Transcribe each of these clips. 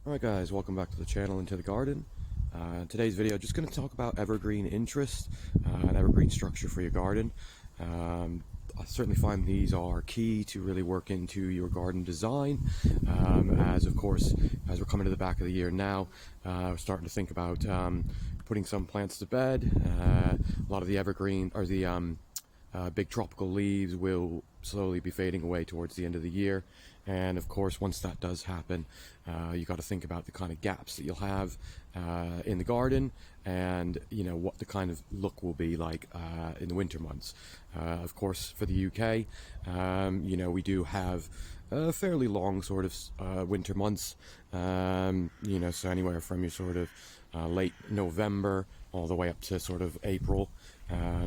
Alright guys, welcome back to the channel and to the garden. Today's video, just going to talk about evergreen interest and evergreen structure for your garden. I certainly find these are key to really work into your garden design, as of course, as we're coming to the back of the year now, we're starting to think about putting some plants to bed. A lot of the evergreen, or the big tropical leaves will slowly be fading away towards the end of the year, and of course once that does happen, you got to think about the kind of gaps that you'll have in the garden, and you know what the kind of look will be like in the winter months. Of course for the UK, you know, we do have fairly long sort of winter months, you know, so anywhere from your sort of late November all the way up to sort of April.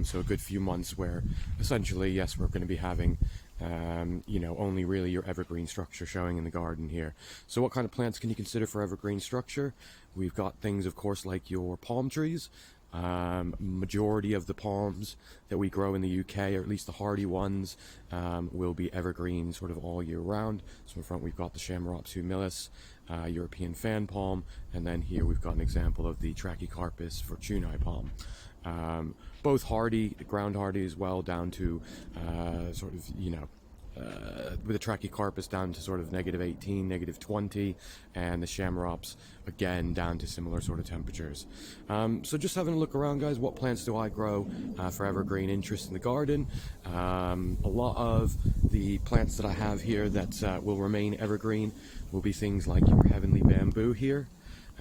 So a good few months where essentially, yes, we're going to be having you know, only really your evergreen structure showing in the garden here. So what kind of plants can you consider for evergreen structure? We've got things, of course, like your palm trees. Majority of the palms that we grow in the UK, or at least the hardy ones, will be evergreen sort of all year round. So in front we've got the Shamrops humilis, European fan palm, and then here we've got an example of the Trachycarpus fortunei palm. Both hardy, ground hardy as well, down to sort of, you know, with the Trachycarpus down to sort of -18, -20, and the Shamrops again down to similar sort of temperatures. So just having a look around, guys, what plants do I grow for evergreen interest in the garden? A lot of the plants that I have here that will remain evergreen will be things like your heavenly bamboo here,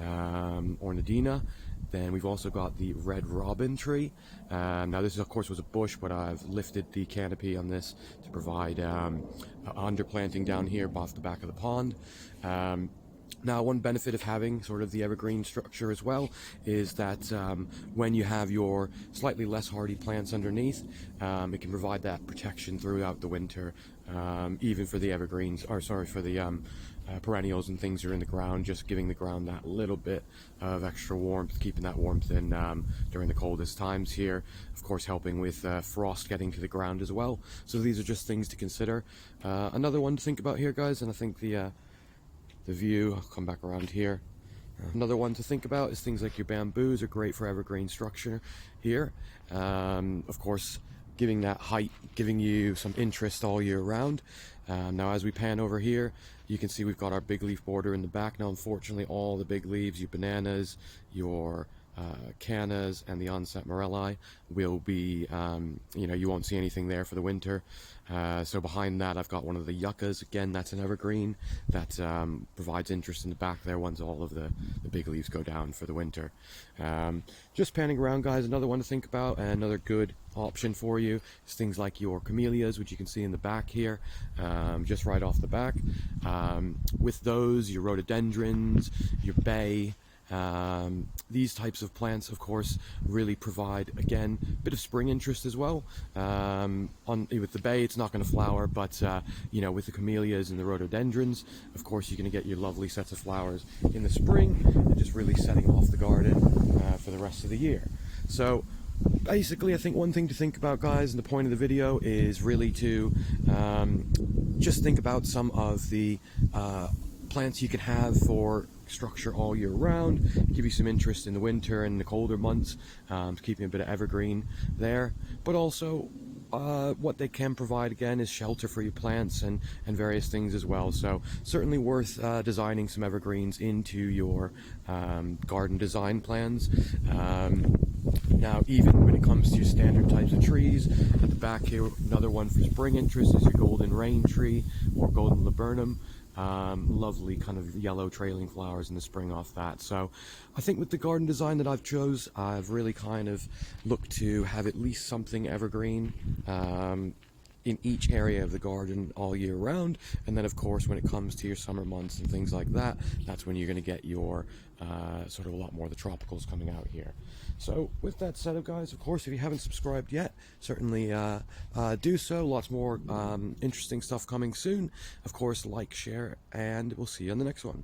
Ornadina. Then we've also got the red robin tree. Now this, of course, was a bush, but I've lifted the canopy on this to provide underplanting down here off the back of the pond. Now, one benefit of having sort of the evergreen structure as well is that when you have your slightly less hardy plants underneath, it can provide that protection throughout the winter, even for the evergreens, or sorry, for the perennials and things that are in the ground, just giving the ground that little bit of extra warmth, keeping that warmth in during the coldest times here, of course helping with frost getting to the ground as well. So these are just things to consider. Another one to think about here, guys, and I think the view, I'll come back around here. Another one to think about is things like your bamboos are great for evergreen structure here. Of course, giving that height, giving you some interest all year round. Now as we pan over here, you can see we've got our big leaf border in the back. Now unfortunately all the big leaves, your bananas, your cannas, and the onset morelli will be, you know, you won't see anything there for the winter. So behind that I've got one of the yuccas. Again, that's an evergreen that provides interest in the back there once all of the big leaves go down for the winter. Just panning around, guys, another one to think about, and another good option for you is things like your camellias, which you can see in the back here, just right off the back. With those, your rhododendrons, your bay, these types of plants, of course, really provide, again, a bit of spring interest as well. With the bay, it's not going to flower, but you know, with the camellias and the rhododendrons, of course, you're going to get your lovely sets of flowers in the spring, and just really setting off the garden for the rest of the year. So basically, I think one thing to think about, guys, and the point of the video is really to just think about some of the plants you can have for structure all year round, give you some interest in the winter and the colder months, keeping a bit of evergreen there, but also what they can provide, again, is shelter for your plants and various things as well. So certainly worth designing some evergreens into your garden design plans. Now, even when it comes to your standard types of trees, at the back here, another one for spring interest is your golden rain tree or golden laburnum. Lovely kind of yellow trailing flowers in the spring off that. So I think with the garden design that I've chose, I've really kind of looked to have at least something evergreen in each area of the garden all year round. And then of course when it comes to your summer months and things like that, that's when you're going to get your sort of a lot more of the tropicals coming out here. So with that said, guys, of course, if you haven't subscribed yet, certainly do so. Lots more interesting stuff coming soon. Of course, like, share, and we'll see you on the next one.